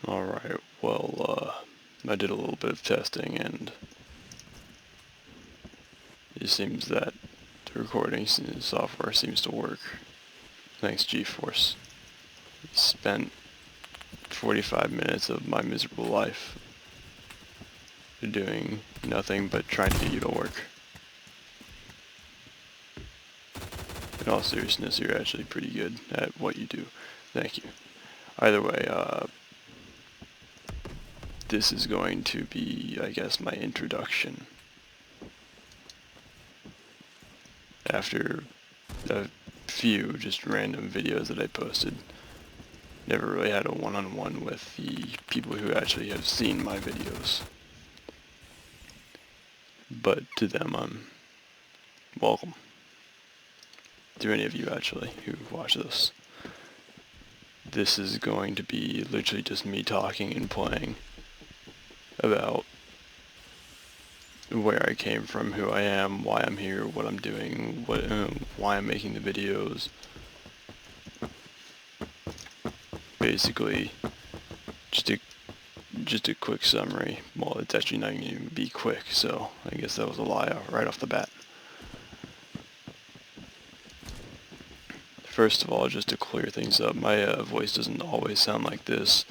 Alright, well, I did a little bit of testing, and it seems that the recording software seems to work. Thanks, GeForce. Spent 45 minutes of my miserable life doing nothing but trying to get you to work. In all seriousness, you're actually pretty good at what you do. Thank you. Either way, this is going to be, I guess, my introduction. After a few just random videos that I posted, never really had a one-on-one with the people who actually have seen my videos. But to them, I'm welcome. To any of you actually who watch this. This is going to be literally just me talking and playing about where I came from, who I am, why I'm here, what I'm doing, why I'm making the videos. Basically, just a quick summary. Well, it's actually not going to be quick, so I guess that was a lie right off the bat. First of all, just to clear things up, my voice doesn't always sound like this.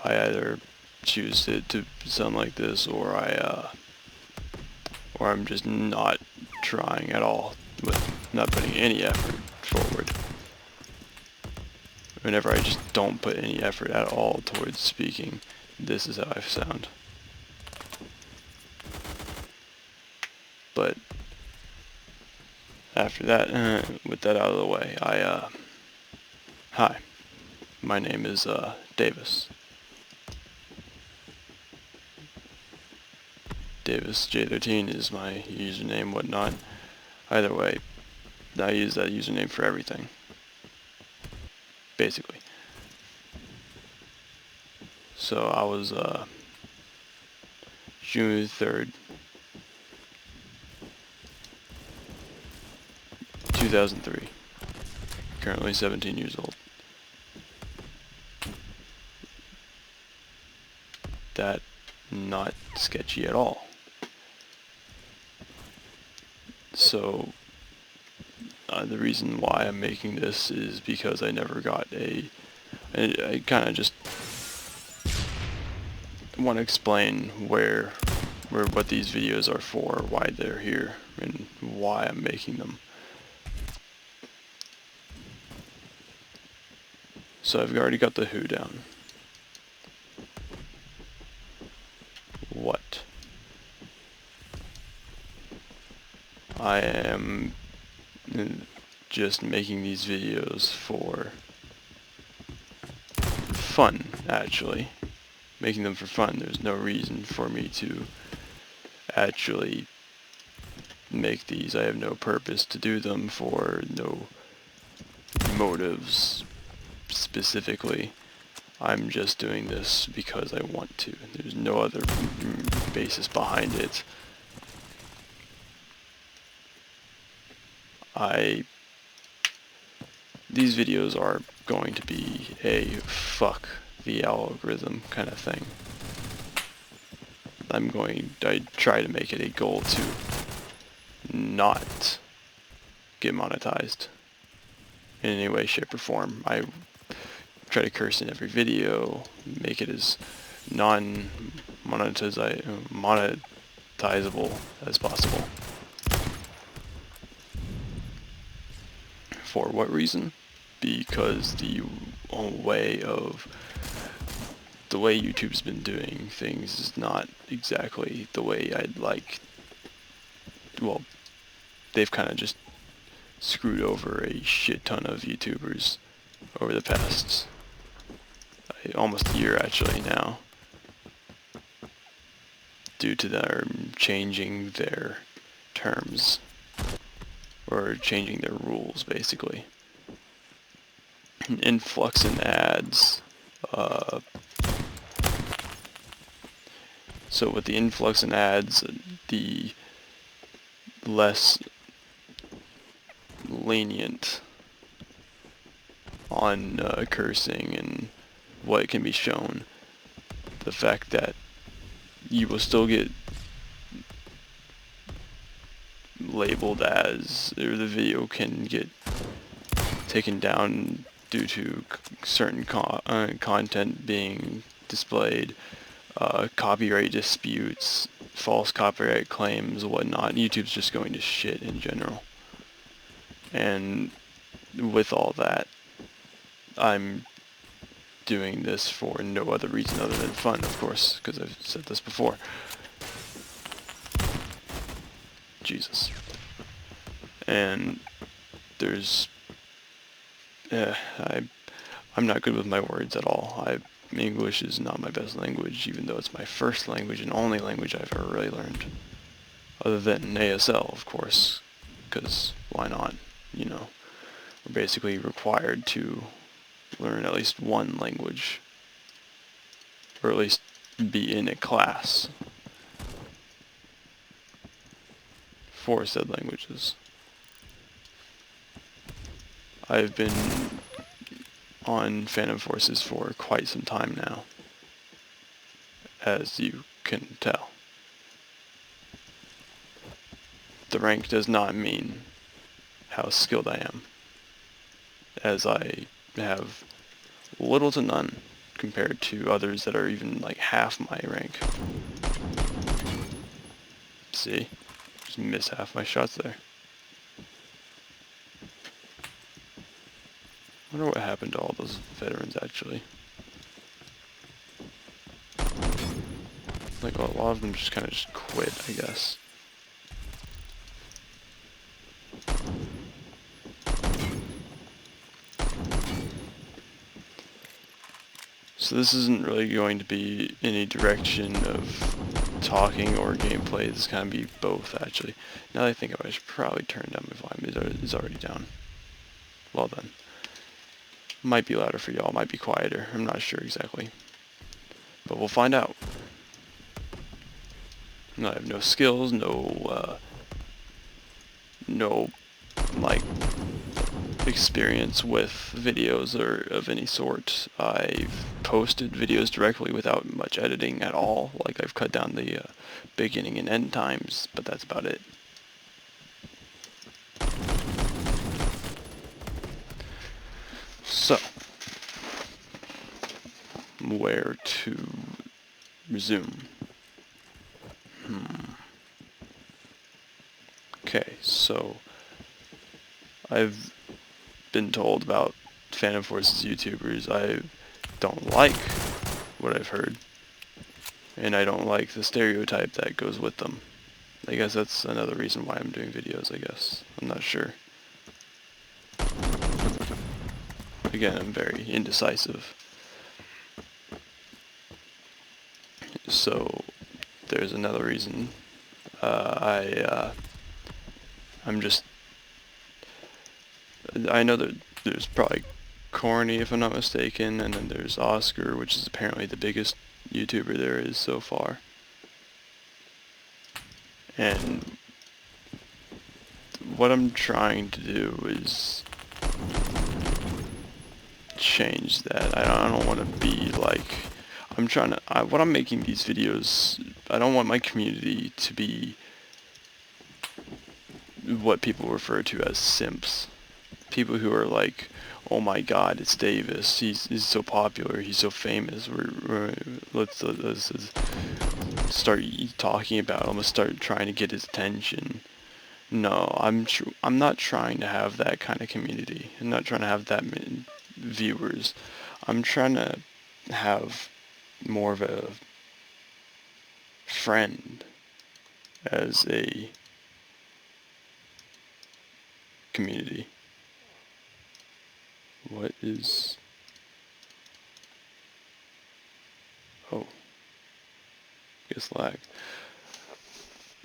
I either choose it to sound like this, or I'm just not trying at all, with not putting any effort forward. Whenever I just don't put any effort at all towards speaking, this is how I sound. But after that, with that out of the way, hi, my name is Davis. Davis J13 is my username, whatnot. Either way, I use that username for everything, basically. So I was June 3rd, 2003, currently 17 years old. That not sketchy at all. So the reason why I'm making this is because I never got I kind of just want to explain what these videos are for, why they're here, and why I'm making them. So I've already got the who down. What? I am just making these videos for fun, actually. Making them for fun. There's no reason for me to actually make these. I have no purpose to do them, for no motives specifically. I'm just doing this because I want to. There's no other basis behind it. These videos are going to be a fuck the algorithm kind of thing. I try to make it a goal to not get monetized in any way, shape, or form. I try to curse in every video, make it as monetizable as possible. For what reason? Because the way YouTube's been doing things is not exactly the way I'd like. Well, they've kind of just screwed over a shit ton of YouTubers over the past almost a year actually now, due to their changing their terms, or changing their rules basically. Influx in ads. So with the influx in ads, the less lenient on cursing and what can be shown, the fact that you will still get labeled as, or the video can get taken down due to certain content being displayed, copyright disputes, false copyright claims, whatnot. YouTube's just going to shit in general. And with all that, I'm doing this for no other reason other than fun, of course, because I've said this before. Jesus. And there's... I'm not good with my words at all. English is not my best language, even though it's my first language and only language I've ever really learned. Other than ASL, of course, because why not? You know, we're basically required to learn at least one language, or at least be in a class for said languages. I've been on Phantom Forces for quite some time now, as you can tell. The rank does not mean how skilled I am, as I have little to none compared to others that are even like half my rank. See? Just missed half my shots there. I wonder what happened to all those veterans actually. Like a lot of them just kind of just quit, I guess. So this isn't really going to be any direction of talking or gameplay. This is going to be both, actually. Now that I think about it, I should probably turn down my volume. It's already down. Well then. Might be louder for y'all, might be quieter. I'm not sure exactly. But we'll find out. I have no skills, no like experience with videos or of any sort. I've posted videos directly without much editing at all. Like I've cut down the beginning and end times, but that's about it. So, where to resume? Okay, so I've been told about Phantom Forces YouTubers. I don't like what I've heard, and I don't like the stereotype that goes with them. I guess that's another reason why I'm doing videos, I guess. I'm not sure. Again, I'm very indecisive. So, there's another reason. I'm just... I know that there's probably Corny, if I'm not mistaken, and then there's Oscar, which is apparently the biggest YouTuber there is so far. And what I'm trying to do is change that. I don't want to be like... I'm trying to... when I'm making these videos, I don't want my community to be what people refer to as simps. People who are like, oh my god, it's Davis, he's so popular, he's so famous, let's start talking about him, let's start trying to get his attention. No, I'm not trying to have that kind of community. I'm not trying to have that many viewers. I'm trying to have more of a friend as a community. What is... Oh. I guess lag.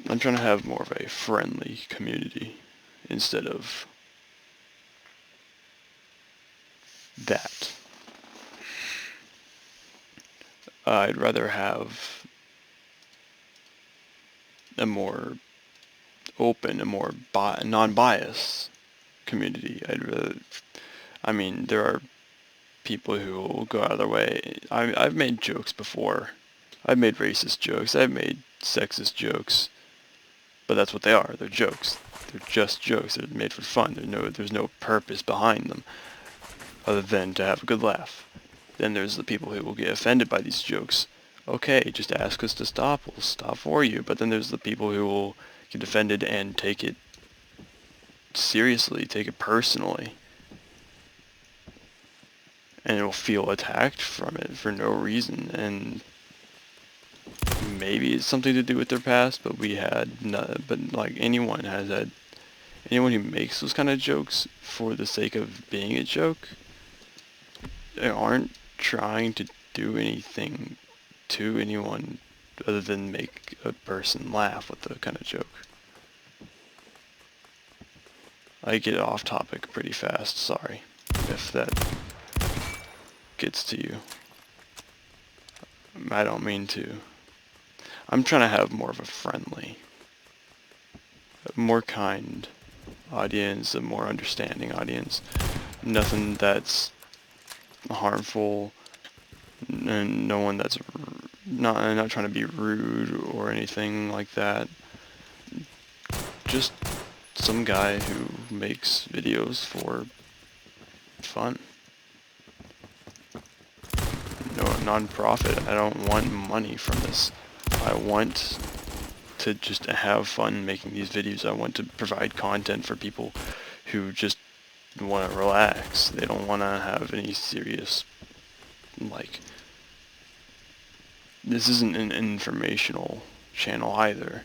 I'm trying to have more of a friendly community instead of that. I'd rather have a more open, a more non-biased community. I mean, there are people who will go out of their way. I've made jokes before I've made racist jokes, I've made sexist jokes, but that's what they are. They're jokes. They're just jokes. They're made for fun. There's no purpose behind them other than to have a good laugh. Then there's the people who will get offended by these jokes. Okay, just ask us to stop. We'll stop for you. But then there's the people who will get offended and take it seriously, take it personally, and will feel attacked from it for no reason. And maybe it's something to do with their past, but but like anyone who makes those kind of jokes for the sake of being a joke, they aren't trying to do anything to anyone other than make a person laugh with the kind of joke. I get off topic pretty fast, sorry if that gets to you. I don't mean to. I'm trying to have more of a friendly, more kind audience, a more understanding audience. Nothing that's harmful, and no one that's not trying to be rude or anything like that. Just some guy who makes videos for fun. No, non-profit. I don't want money from this. I want to just have fun making these videos. I want to provide content for people who just want to relax. They don't want to have any serious, like, this isn't an informational channel either.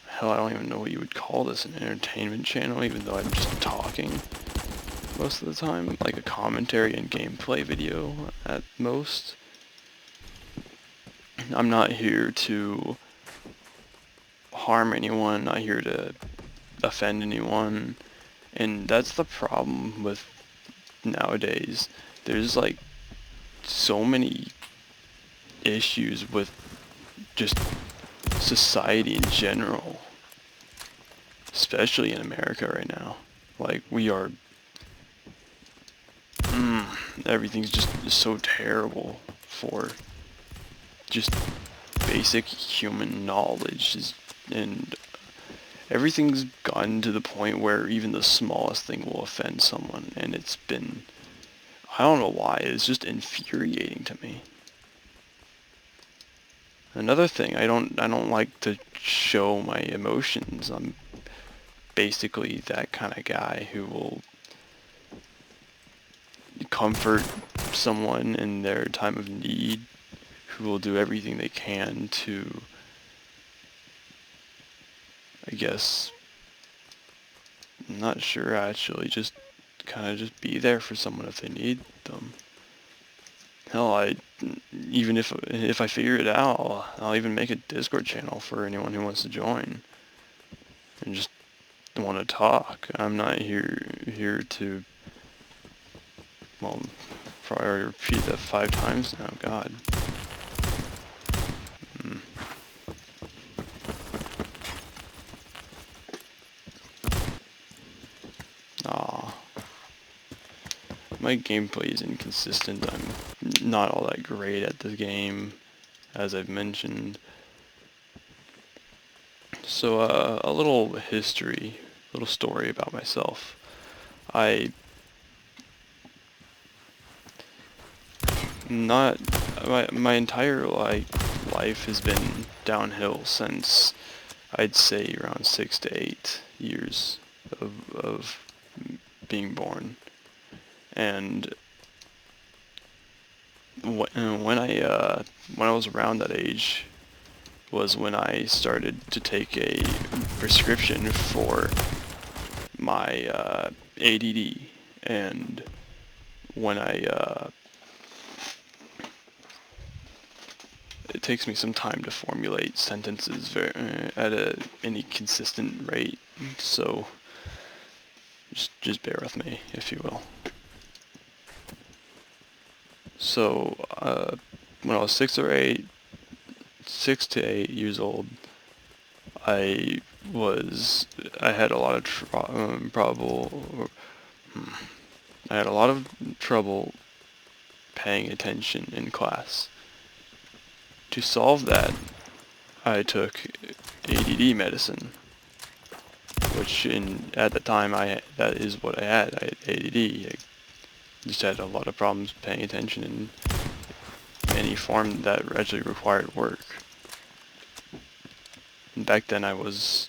Hell, I don't even know what you would call this, an entertainment channel, even though I'm just talking most of the time, like a commentary and gameplay video at most. I'm not here to harm anyone, not here to offend anyone, and that's the problem with nowadays. There's like so many issues with just society in general, especially in America right now. Like, we are, everything's just so terrible for just basic human knowledge, and everything's gotten to the point where even the smallest thing will offend someone, and it's been, I don't know why, it's just infuriating to me. Another thing, I don't like to show my emotions. I'm basically that kind of guy who will comfort someone in their time of need, who will do everything they can to, I guess, I'm not sure actually, just kind of just be there for someone if they need them. Hell, even if I figure it out, I'll even make a Discord channel for anyone who wants to join and just want to talk. I'm not here to, well, probably already repeat that 5 times now, God. Aw. My gameplay is inconsistent. I'm not all that great at the game, as I've mentioned. So, a little history, a little story about myself. I not my entire life has been downhill since I'd say around 6 to 8 years of being born, and when I was around that age was when I started to take a prescription for my ADD, and when it takes me some time to formulate sentences at any consistent rate, so just bear with me, if you will. So, when I was 6 to 8 years old, I had a lot of I had a lot of trouble paying attention in class. to solve that, I took ADD medicine, which at the time that is what I had. I had ADD. I just had a lot of problems paying attention in any form that actually required work. And back then I was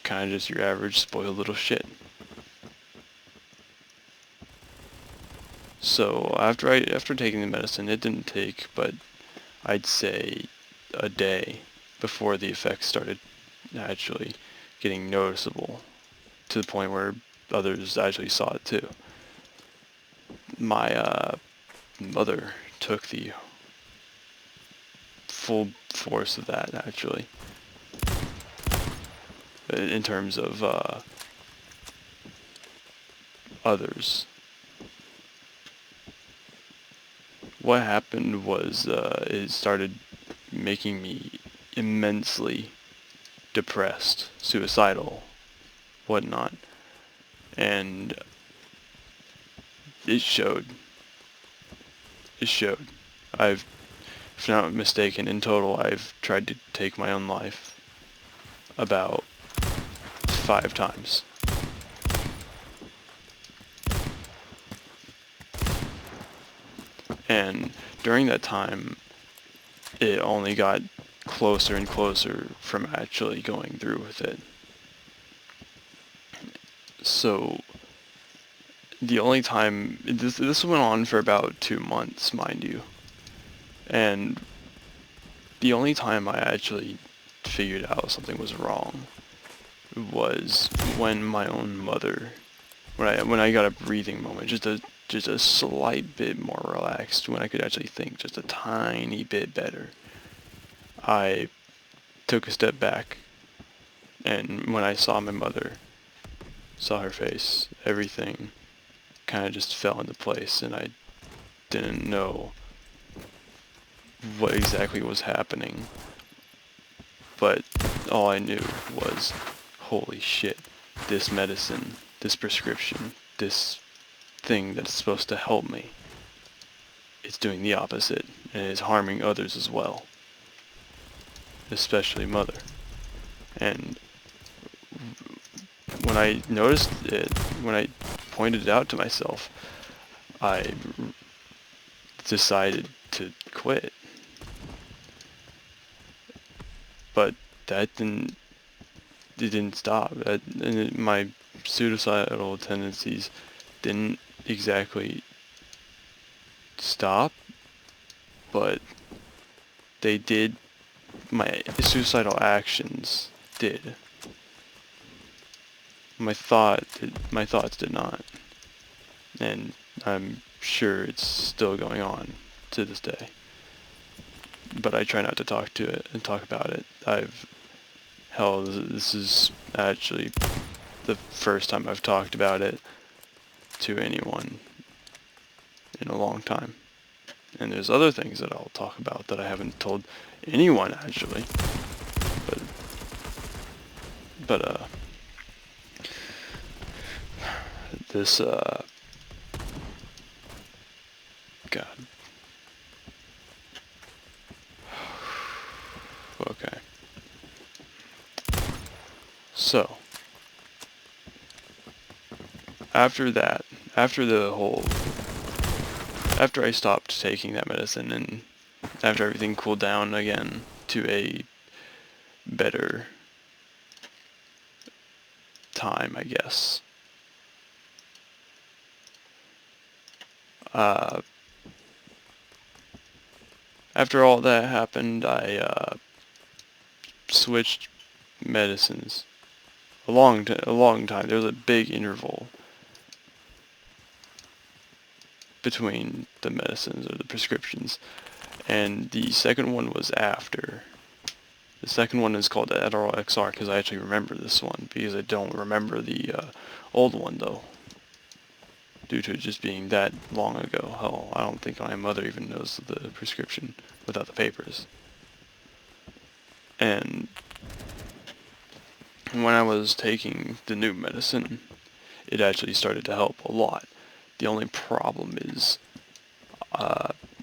kind of just your average spoiled little shit. So after taking the medicine, it didn't take but I'd say a day before the effects started actually getting noticeable, to the point where others actually saw it too. My mother took the full force of that, actually, in terms of others. What happened was it started making me immensely depressed, suicidal, whatnot, and it showed. It showed. If not mistaken, in total, I've tried to take my own life about 5 times. And during that time, it only got closer and closer from actually going through with it. So the only time, this went on for about 2 months, mind you, and the only time I actually figured out something was wrong was when my own mother, when I got a breathing moment, just a slight bit more relaxed, when I could actually think just a tiny bit better, I took a step back, and when I saw my mother, saw her face, everything kind of just fell into place, and I didn't know what exactly was happening, but all I knew was, holy shit, this medicine, this prescription, this thing that's supposed to help me, it's doing the opposite, and it's harming others as well, especially mother. And when I noticed it, when I pointed it out to myself, I decided to quit. But that didn't stop. My suicidal tendencies didn't exactly stop, but they did. My suicidal actions did. My thoughts did not, and I'm sure it's still going on to this day. But I try not to talk about it. This is actually the first time I've talked about it to anyone in a long time. And there's other things that I'll talk about that I haven't told anyone, actually. But this, God. Okay. So, after that, after I stopped taking that medicine, and after everything cooled down again to a better time, I guess, after all that happened, I switched medicines a long time. There was a big interval between the medicines, or the prescriptions, and the second one was after. The second one is called Adderall XR, because I actually remember this one, because I don't remember the old one, though, due to it just being that long ago. Hell, I don't think my mother even knows the prescription without the papers. And when I was taking the new medicine, it actually started to help a lot. The only problem is,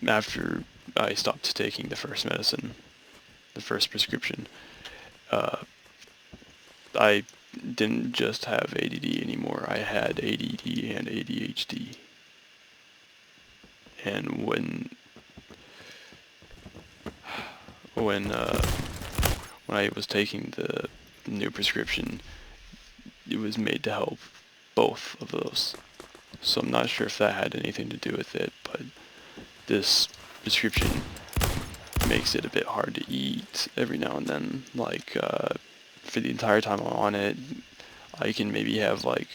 after I stopped taking the first medicine, the first prescription, uh, I didn't just have ADD anymore. I had ADD and ADHD. And when I was taking the new prescription, it was made to help both of those. So I'm not sure if that had anything to do with it, but this prescription makes it a bit hard to eat every now and then. Like, for the entire time I'm on it, I can maybe have like,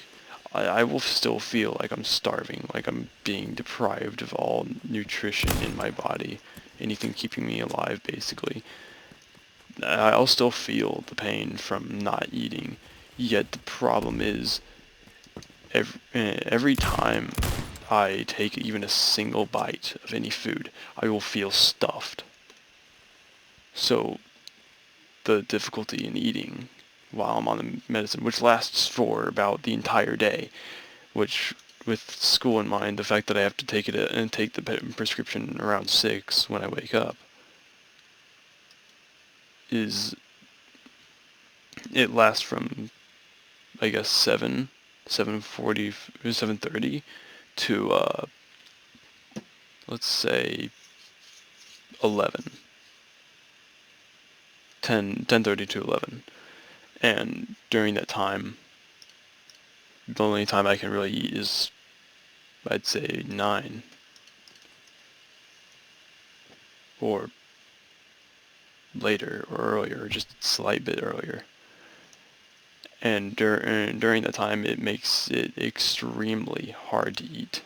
I will still feel like I'm starving, like I'm being deprived of all nutrition in my body, anything keeping me alive basically. I'll still feel the pain from not eating, yet the problem is every time I take even a single bite of any food, I will feel stuffed. So the difficulty in eating while I'm on the medicine, which lasts for about the entire day, which with school in mind, the fact that I have to take it and take the prescription around 6 when I wake up is, it lasts from, I guess, 7:40, 7:30 to, let's say 11, 10:30 to 11. And during that time, the only time I can really eat is, I'd say, 9, or later, or earlier, or just a slight bit earlier. And during that time, it makes it extremely hard to eat.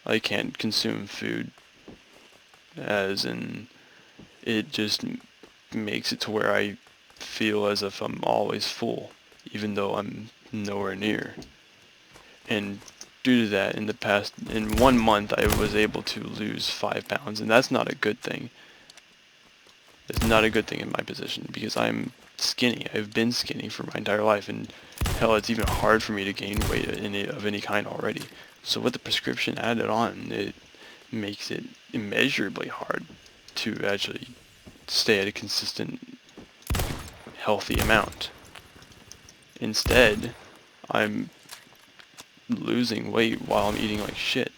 I can't consume food, as in, it just makes it to where I feel as if I'm always full, even though I'm nowhere near. And due to that, in 1 month, I was able to lose 5 pounds, and that's not a good thing. It's not a good thing in my position, because I'm skinny. I've been skinny for my entire life, and hell, it's even hard for me to gain weight of any kind already. So with the prescription added on, it makes it immeasurably hard to actually stay at a consistent, healthy amount. Instead, I'm losing weight while I'm eating like shit.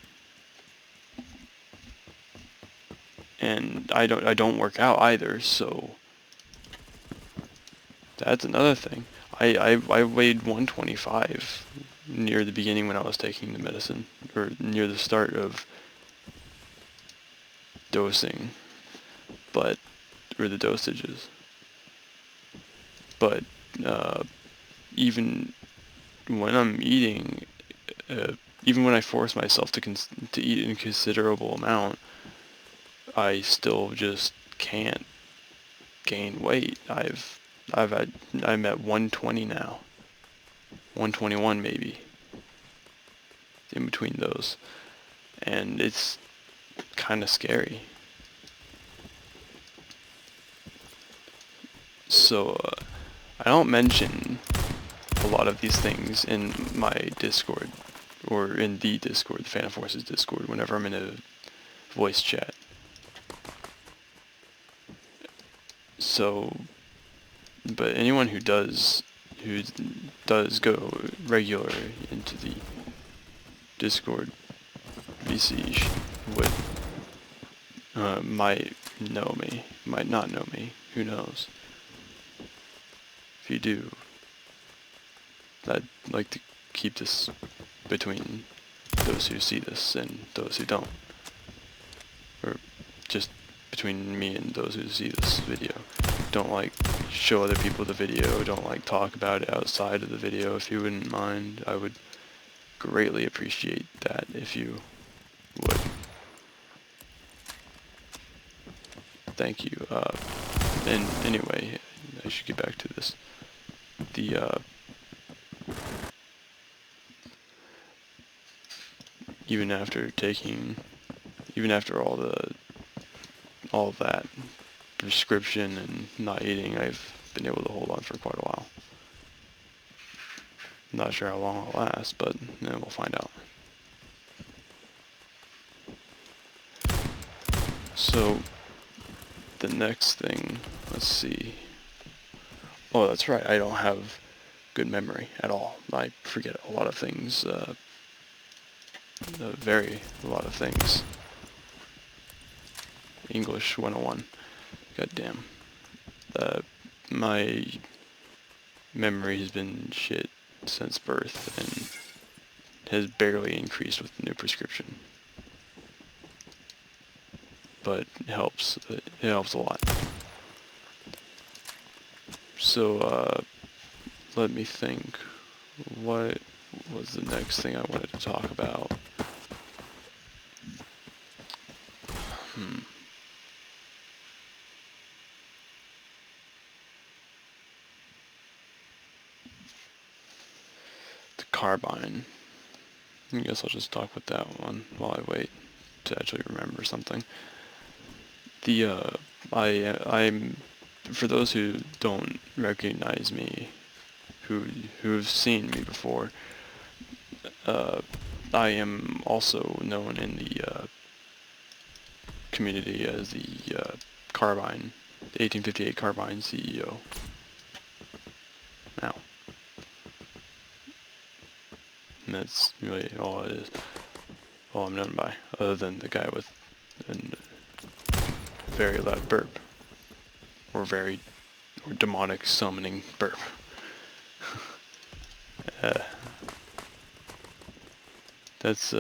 And I don't work out either, so that's another thing. I weighed 125 near the beginning when I was taking the medicine, or near the start of dosing, or the dosages. But even when I'm eating, even when I force myself to eat in a considerable amount, I still just can't gain weight. I'm at 120 now, 121 maybe, in between those, and it's kind of scary. So I don't mention a lot of these things in my Discord, or in the Discord, the Phantom Forces Discord, whenever I'm in a voice chat. So, but anyone who does go regularly into the Discord VC would might know me, might not know me, who knows. If you do, I'd like to keep this between those who see this and those who don't, or just between me and those who see this video. Don't like show other people the video, don't like talk about it outside of the video. If you wouldn't mind, I would greatly appreciate that if you would. Thank you. And anyway, I should get back to this. Even after all that prescription and not eating, I've been able to hold on for quite a while. Not sure how long I'll last, but we'll find out. So the next thing, let's see. Oh, that's right. I don't have good memory at all. I forget a lot of things. A lot of things. English 101. Goddamn. My memory has been shit since birth and has barely increased with the new prescription. But it helps. It helps a lot. So, let me think. What was the next thing I wanted to talk about? The carbine. I guess I'll just talk about that one while I wait to actually remember something. I'm, for those who don't recognize me, who've seen me before, I am also known in the community as the Carbine, the 1858 Carbine CEO. Now, and that's really all it is, all I'm known by, other than the guy with a very loud burp, or demonic summoning burp. uh, that's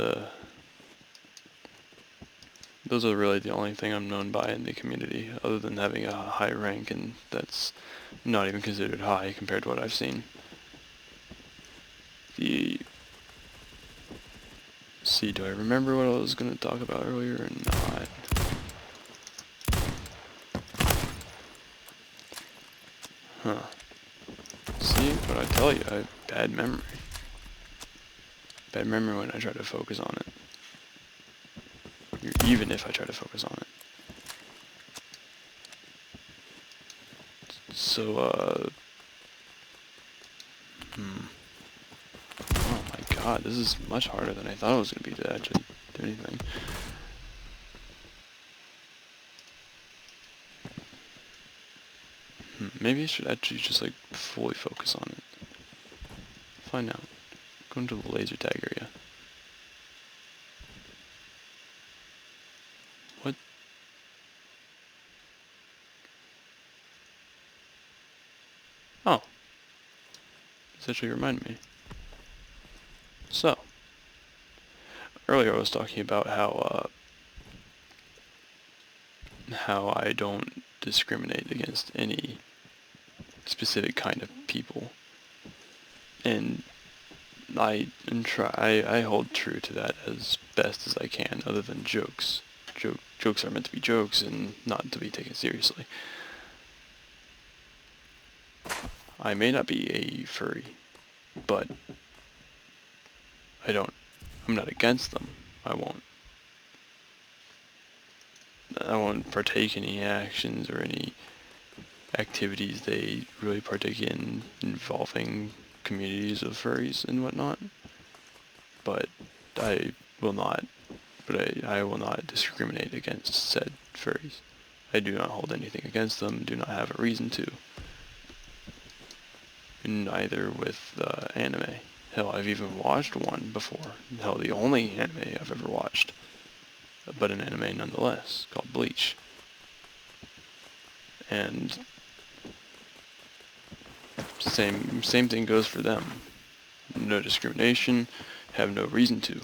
those are really the only thing I'm known by in the community, other than having a high rank, and that's not even considered high compared to what I've seen. See, do I remember what I was going to talk about earlier or not? Huh. See, what I tell you, I have bad memory. Bad memory when I try to focus on it. Even if I try to focus on it. So, oh my god, this is much harder than I thought it was going to be to actually do anything. Maybe I should actually just, like, fully focus on it. Find out. Go into the laser tag area. What? Oh. This actually reminded me. So, earlier I was talking about how I don't discriminate against any specific kind of people, and I hold true to that as best as I can, other than jokes. Jokes are meant to be jokes and not to be taken seriously. I may not be a furry, but I'm not against them. I won't partake in any actions or any activities they really partake in involving communities of furries and whatnot. But I will not. I will not discriminate against said furries. I do not hold anything against them. Do not have a reason to. Neither with anime. Hell, I've even watched one before. Hell, the only anime I've ever watched, but an anime nonetheless, called Bleach. And same thing goes for them. No discrimination, have no reason to.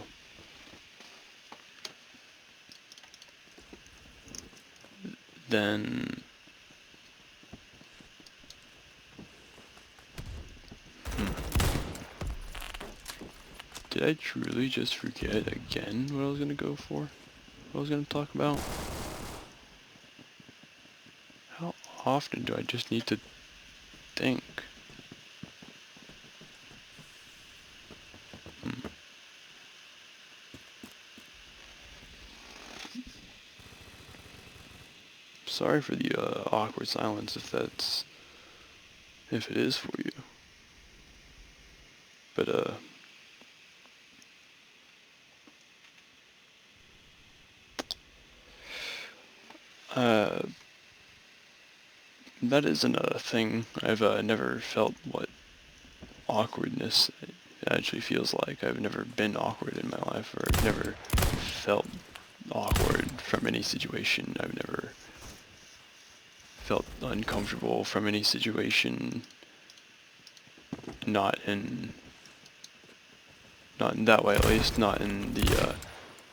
Then did I truly just forget again what I was gonna go for? What I was gonna talk about? How often do I just need to think? Sorry for the awkward silence if it is for you. But Uh, that is another thing. I've never felt what awkwardness actually feels like. I've never been awkward in my life, or I've never felt awkward from any situation. I've never felt uncomfortable from any situation. Not in that way, at least. Not in the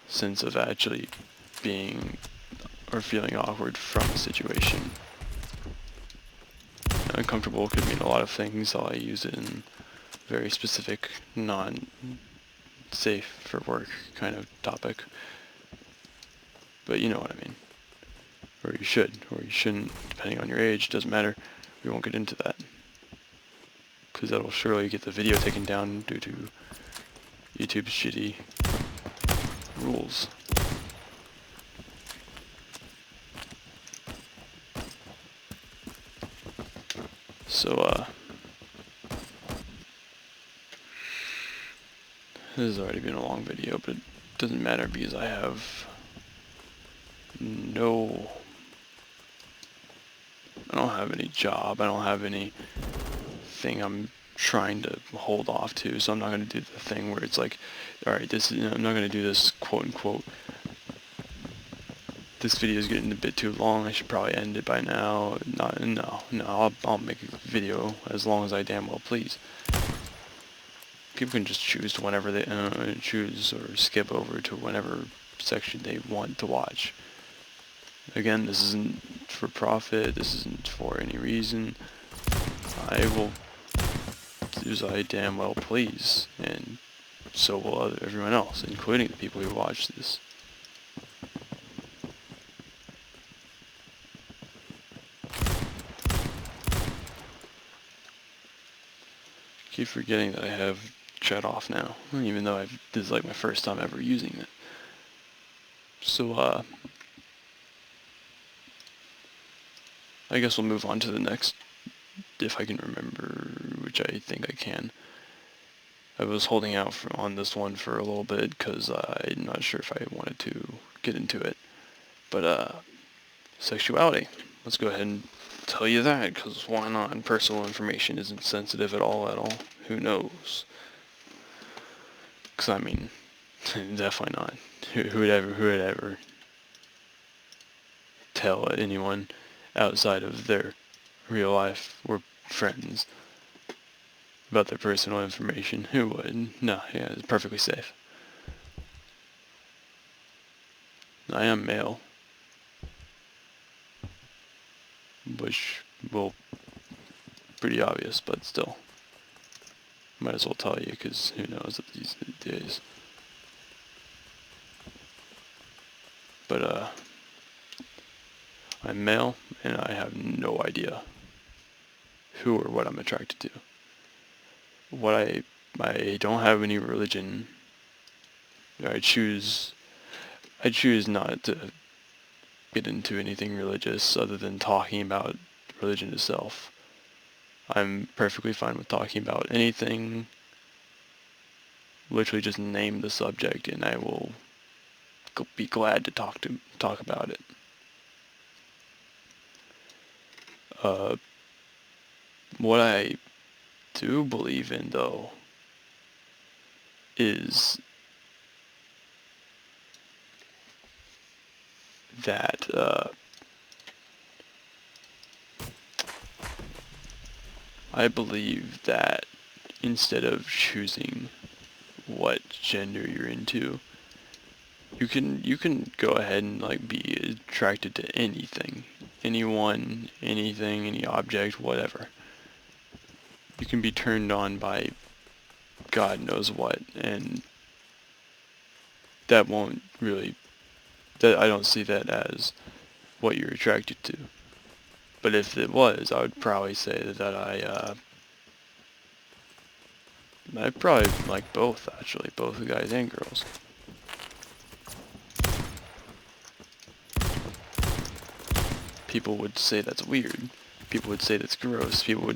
sense of actually being or feeling awkward from a situation. Uncomfortable could mean a lot of things. I use it in very specific, non-safe for work kind of topic. But you know what I mean. Or you should, or you shouldn't, depending on your age. Doesn't matter. We won't get into that. Because that'll surely get the video taken down due to YouTube's shitty rules. So, this has already been a long video, but it doesn't matter because I have I don't have any job, I don't have anything I'm trying to hold off to, so I'm not going to do the thing where it's like, alright, I'm not going to do this quote-unquote, this video is getting a bit too long, I should probably end it by now. No, I'll make a video as long as I damn well please. People can just choose to whenever they choose or skip over to whenever section they want to watch. Again, this isn't for profit, this isn't for any reason. I will do as I damn well please, and so will everyone else, including the people who watch this. Keep forgetting that I have chat off now, even though this is like my first time ever using it. So, I guess we'll move on to the next, if I can remember, which I think I can. I was holding out on this one for a little bit because I'm not sure if I wanted to get into it. But, sexuality. Let's go ahead and tell you that, because why not? And personal information isn't sensitive at all. Who knows? Because, I mean, definitely not. Who would ever tell anyone outside of their real life or friends about their personal information? Who would? No, yeah, it's perfectly safe. I am male, which will pretty obvious, but still, might as well tell you, because who knows these days. But I'm male, and I have no idea who or what I'm attracted to. I don't have any religion. I choose not to get into anything religious other than talking about religion itself. I'm perfectly fine with talking about anything. Literally just name the subject and I will be glad to talk about it. What I do believe in, though, is that I believe that instead of choosing what gender you're into, you can go ahead and like be attracted to anything, anyone, anything, any object, whatever. You can be turned on by God knows what, and that won't really, that I don't see that as what you're attracted to. But if it was, I would probably say that I probably like both, actually, both the guys and girls. People would say that's weird. People would say that's gross. People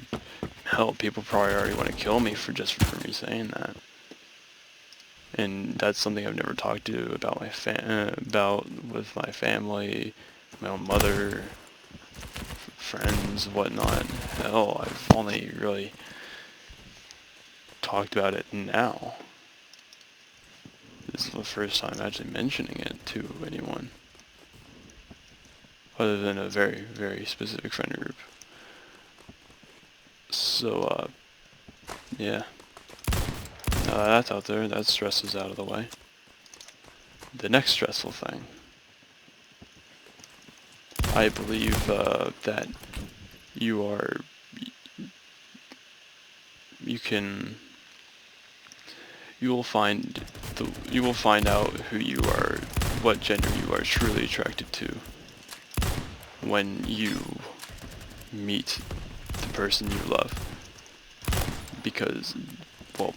probably already want to kill me for me saying that. And that's something I've never talked to about with my family, my own mother, friends, whatnot. Hell, I've only really talked about it now. This is the first time actually mentioning it to anyone, other than a very, very specific friend group. So, yeah. Now that that's out there, that stress is out of the way. The next stressful thing. I believe that you will find out who you are, what gender you are truly attracted to when you meet the person you love. Because, well,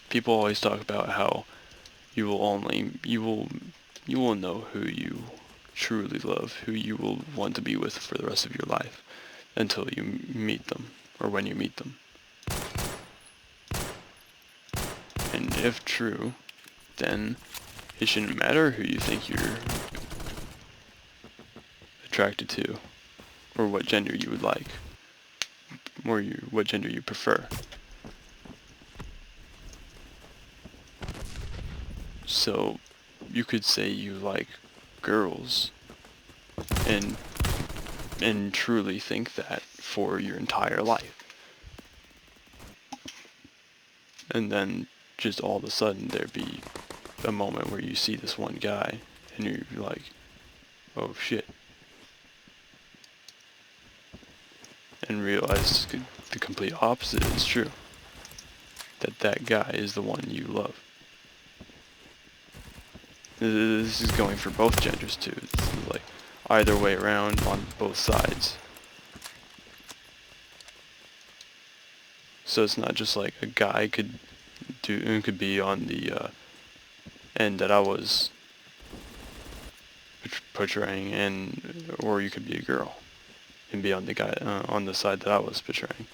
people always talk about how you will know who you truly love, who you will want to be with for the rest of your life until you meet them, or when you meet them. And if true, then it shouldn't matter who you think you're attracted to, or what gender you would like, or what gender you prefer. So you could say you like girls and truly think that for your entire life. And then just all of a sudden there'd be a moment where you see this one guy and you're like, oh shit. And realize the complete opposite is true. That guy is the one you love. This is going for both genders too. It's like either way around on both sides. So it's not just like a guy could be on the end that I was portraying, or you could be a girl and be on the guy on the side that I was portraying.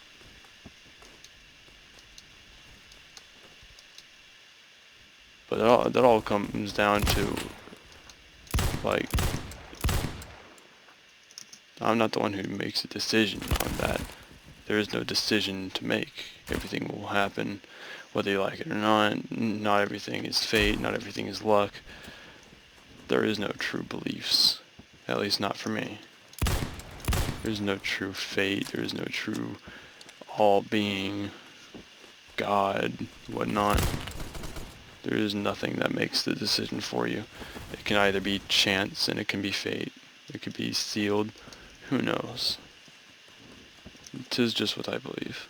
But that all comes down to, like, I'm not the one who makes a decision on that. There is no decision to make. Everything will happen, whether you like it or not. Not everything is fate, not everything is luck. There is no true beliefs, at least not for me. There is no true fate, there is no true all-being, God, whatnot. There is nothing that makes the decision for you. It can either be chance and it can be fate. It could be sealed. Who knows? 'Tis just what I believe.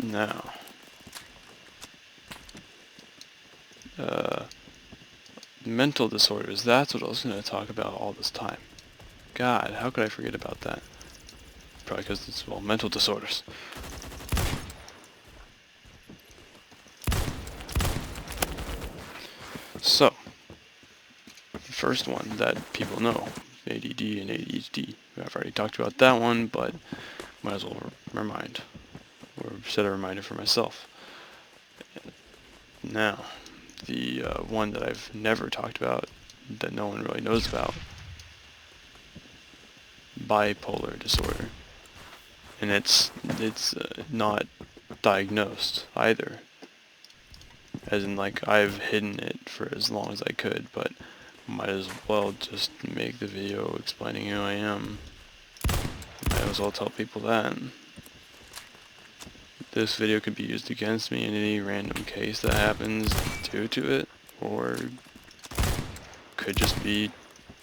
Now, mental disorders. That's what I was going to talk about all this time. God, how could I forget about that? Probably because it's, well, mental disorders. So, the first one that people know, ADD and ADHD. I've already talked about that one, but might as well remind, or set a reminder for myself. Now, the one that I've never talked about, that no one really knows about, bipolar disorder. And it's not diagnosed either. As in, like, I've hidden it for as long as I could, but might as well just make the video explaining who I am. Might as well tell people that. This video could be used against me in any random case that happens due to it, or could just be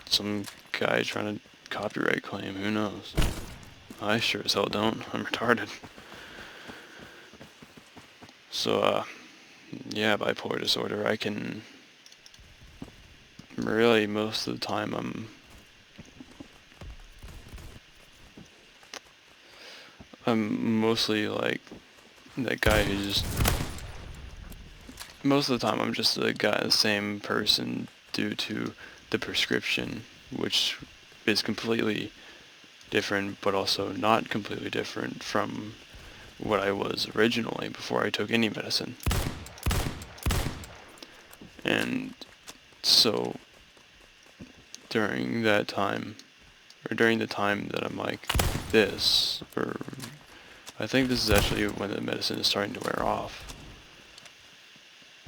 some guy trying to copyright claim, who knows. I sure as hell don't, I'm retarded. So, yeah, bipolar disorder, I can, really most of the time I'm mostly like that guy who just, most of the time I'm just the same person due to the prescription, which is completely different, but also not completely different from what I was originally before I took any medicine. And So during that time, or during the time that I'm like this, or I think this is actually when the medicine is starting to wear off.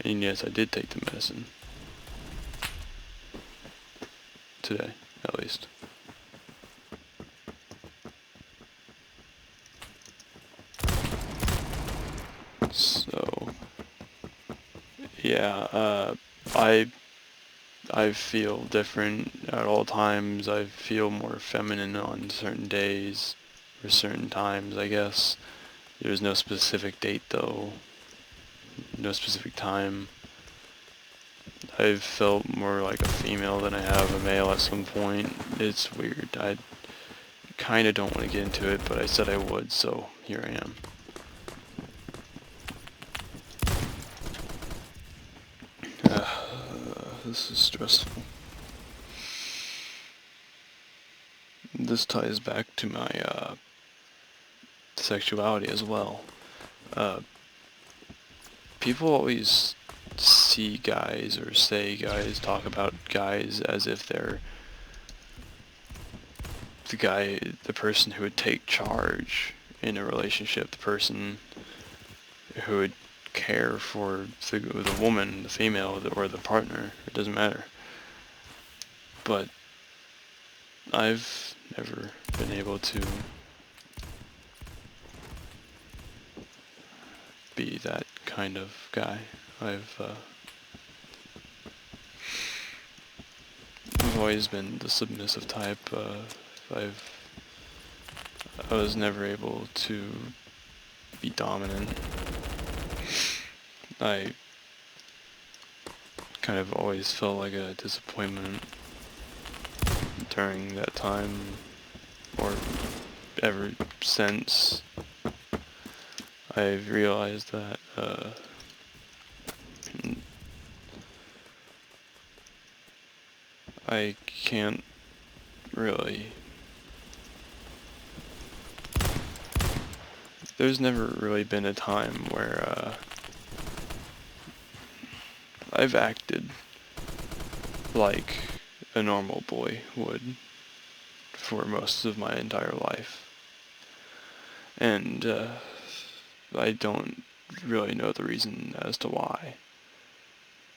And yes, I did take the medicine. Today, at least. So, yeah, I feel different at all times. I feel more feminine on certain days, or certain times, I guess. There's no specific date, though. No specific time. I've felt more like a female than I have a male at some point. It's weird. I kind of don't want to get into it, but I said I would, so here I am. This is stressful. This ties back to my sexuality as well. Uh, People always see guys or say guys, talk about guys as if they're the person who would take charge in a relationship, the person who would care for the woman, the female, or the partner. It doesn't matter. But I've never been able to be that kind of guy. I've always been the submissive type. I was never able to be dominant. I kind of always felt like a disappointment during that time, or ever since. I've realized that I can't really. There's never really been a time where I've acted like a normal boy would for most of my entire life. And I don't really know the reason as to why.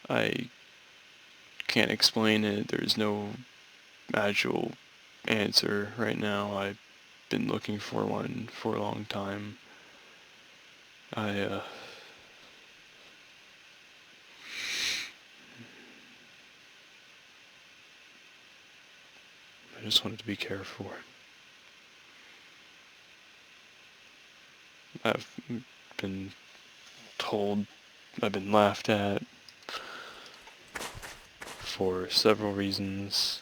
I can't explain it. There's no actual answer right now. I've been looking for one for a long time. I just wanted to be cared for. I've been told, I've been laughed at for several reasons.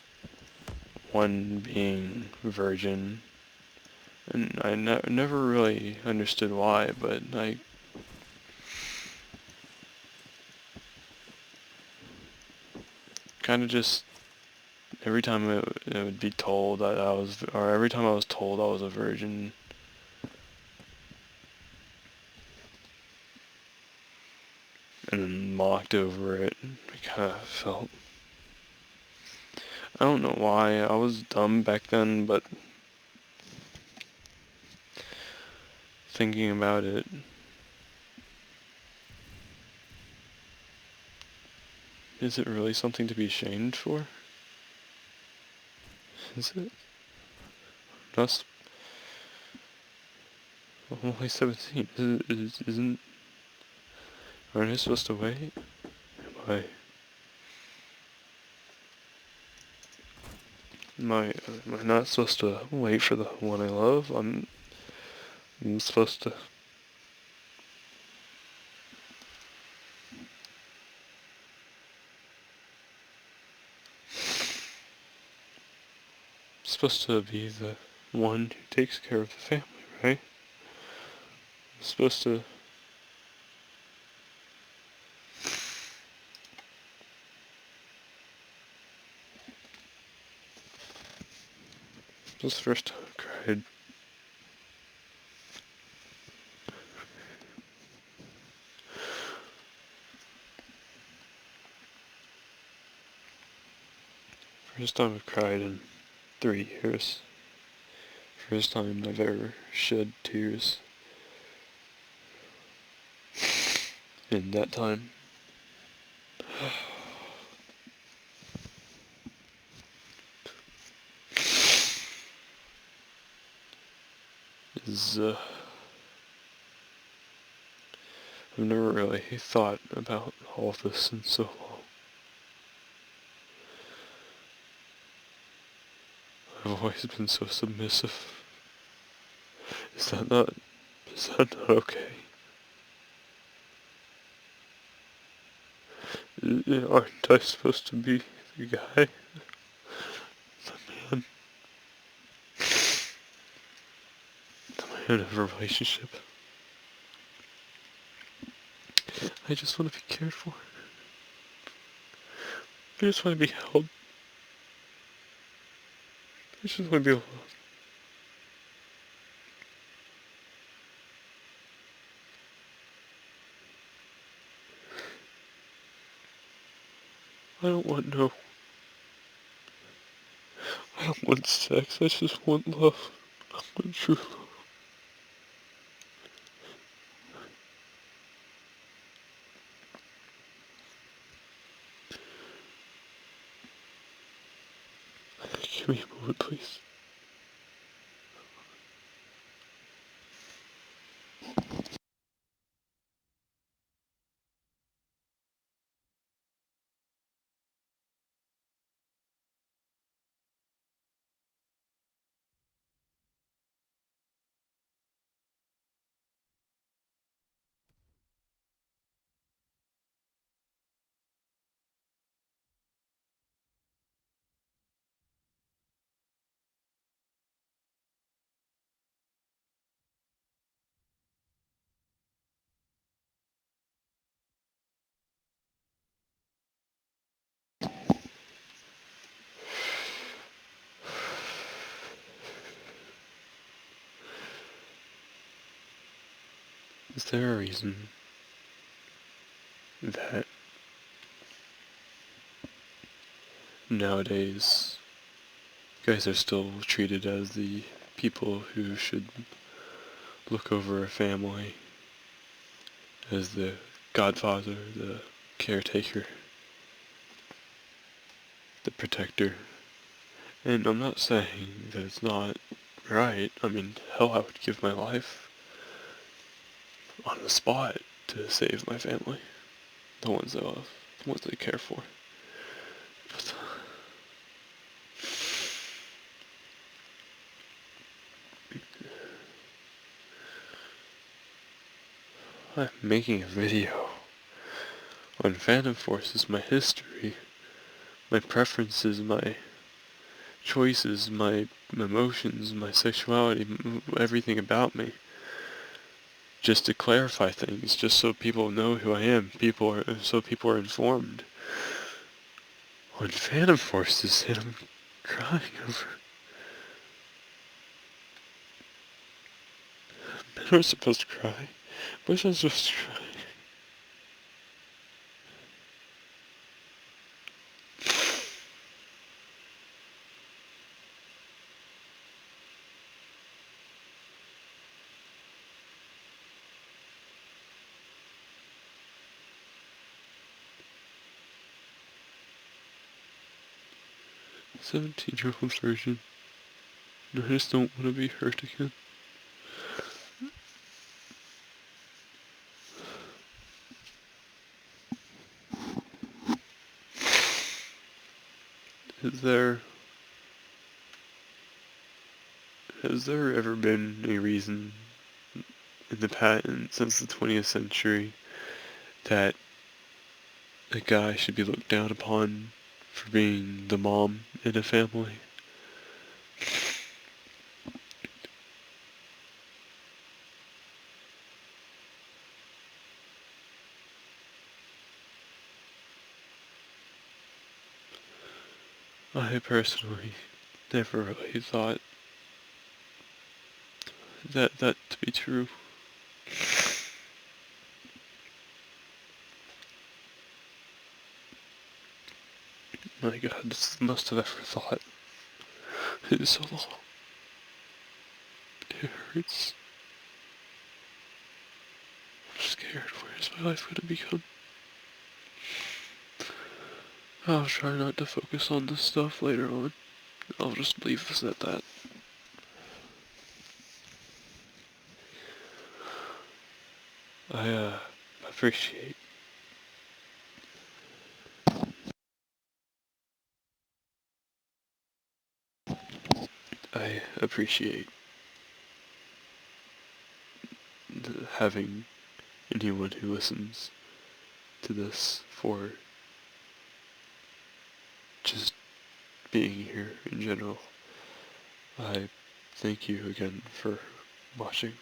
One being virgin, and I never really understood why, but I kind of just, every time it would be told that I was, or every time I was told I was a virgin, and then mocked over it, I kind of felt, I don't know why, I was dumb back then, but thinking about it, is it really something to be ashamed for? Is it? That's, I'm only 17. Isn't, aren't I supposed to wait? Am am I not supposed to wait for the one I love? I'm supposed to. Supposed to be the one who takes care of the family, right? I'm supposed to. This was the first time I cried. First time I've cried in 3 years. First time I've ever shed tears. In that time. Is, I've never really thought about all this in so long. I've always been so submissive. Is that not okay? Aren't I supposed to be the guy? The man? The man of a relationship? I just want to be cared for. I just want to be held. I just want to be alone. I don't want I don't want sex, I just want love. I want true love. Give me a moment, please. Is there a reason that nowadays guys are still treated as the people who should look over a family, as the godfather, the caretaker, the protector? And I'm not saying that it's not right. I mean, hell, I would give my life on the spot to save my family, the ones I love, the ones I care for. But I'm making a video on Phantom Forces, my history, my preferences, my choices, my emotions, my sexuality, everything about me. Just to clarify things, just so people know who I am, so people are informed. On Phantom Forces, and I'm crying over. Men aren't supposed to cry. Boys aren't supposed to cry. 17-year-old virgin. I just don't want to be hurt again. Has there ever been a reason in the past, since the 20th century, that a guy should be looked down upon for being the mom in a family? I personally never really thought that to be true. My god, it's the most I've ever thought. It is so long. It hurts. I'm scared. Where is my life gonna become? I'll try not to focus on this stuff later on. I'll just leave this at that. I appreciate I appreciate having anyone who listens to this for just being here in general. I thank you again for watching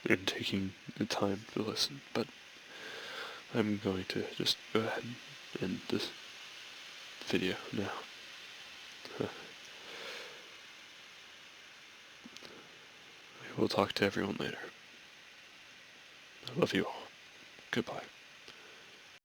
and taking the time to listen, but I'm going to just go ahead and end this video now. I will talk to everyone later. I love you all. Goodbye.